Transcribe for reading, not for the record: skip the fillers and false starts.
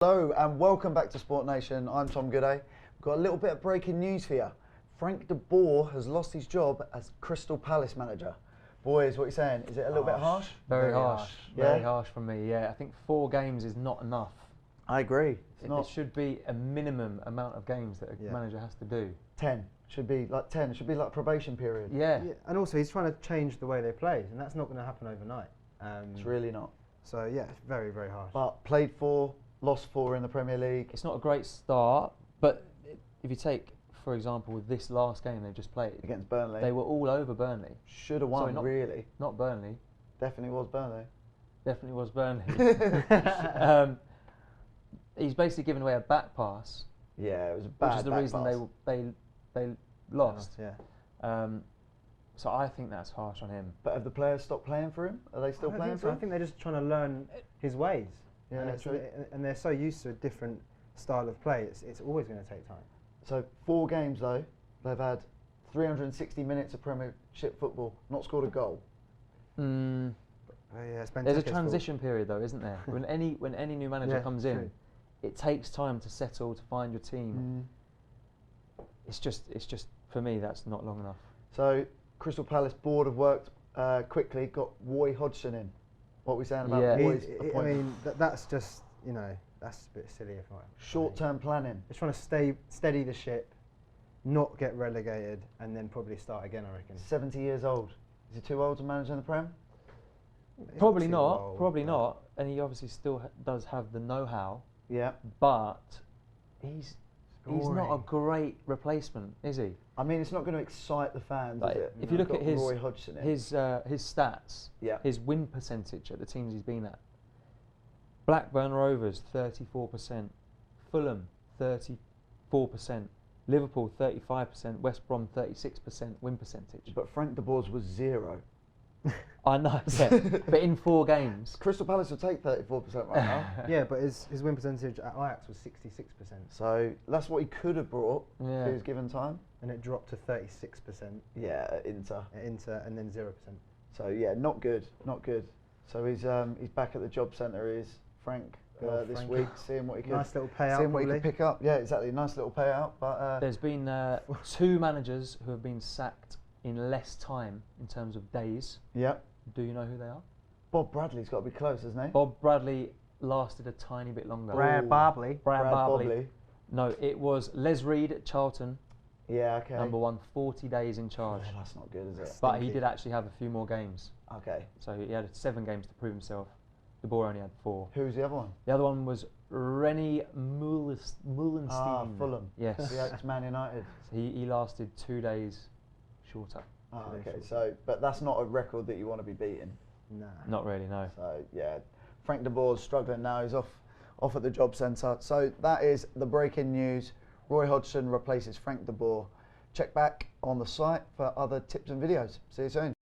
Hello and welcome back to SportNation. I'm Tom Gooday. We've got a little bit of breaking news for you. Frank De Boer has lost his job as Crystal Palace manager. Boys, what are you saying? Is it a little bit harsh? Very harsh. Yeah? Very harsh from me, yeah. I think 4 games is not enough. I agree. It should be a minimum amount of games that a manager has to do. 10. Should be like 10. It should be like probation period. Yeah. And also he's trying to change the way they play, and that's not going to happen overnight. It's really not. So yeah, it's very, very harsh. But played 4, lost 4 in the Premier League. It's not a great start, but if you take, for example, this last game they've just played Against Burnley. they were all over Burnley. Should have won, really. Not Burnley. Definitely was Burnley. Definitely was Burnley. He's basically given away a back pass. Yeah, it was a bad which is the reason they lost. Yeah. So I think that's harsh on him. But have the players stopped playing for him? Are they still playing for him? I think they're just trying to learn his ways. Yeah, and they're so used to a different style of play. It's always going to take time. So 4 games though, they've had 360 minutes of Premiership football, not scored a goal. Yeah, There's a transition period though, isn't there? when any new manager comes in, it takes time to settle, to find your team. It's just for me that's not long enough. So Crystal Palace board have worked quickly, got Roy Hodgson in. What are we saying about Roy's appointment? I mean, that's just, that's a bit silly. Short-term planning. They're trying to steady the ship, not get relegated, and then probably start again, I reckon. 70 years old. Is he too old to manage in the Prem? Probably not. Probably not. And he obviously still does have the know-how. Yeah. But he's not a great replacement, is he? I mean, it's not going to excite the fans, Like, is it? If you look at Roy Hodgson in. his stats, his win percentage at the teams he's been at. Blackburn Rovers 34%, Fulham 34%, Liverpool 35%, West Brom 36% win percentage. But Frank De Boer's was 0. I know, yeah. But in 4 games. Crystal Palace will take 34% right now. Yeah, but his win percentage at Ajax was 66%. So that's what he could have brought if he was given time. And it dropped to 36%. Yeah, at Inter. And then 0%. So yeah, not good, not good. So he's back at the job centre. Is Frank this week, seeing what he could. Nice little payout. Seeing what he could pick up. Yeah, exactly. Nice little payout. But there's been 2 managers who have been sacked in less time in terms of days. Yeah. Do you know who they are? Bob Bradley's got to be close, hasn't he? Bob Bradley lasted a tiny bit longer. Brad Barbley. No, it was Les Reed at Charlton. Yeah, okay. Number 1, 40 days in charge. Oh, that's not good, is it? But he did actually have a few more games. Okay. So he had 7 games to prove himself. De Boer only had 4. Who's the other one? The other one was Rennie Meulenstein. Ah, Fulham. Yes. The ex-Man United. So he lasted 2 days shorter. Oh, okay. So, but that's not a record that you want to be beating. Nah. Not really, no. So yeah, Frank De Boer's struggling now. He's off at the job centre. So that is the breaking news. Roy Hodgson replaces Frank De Boer. Check back on the site for other tips and videos. See you soon.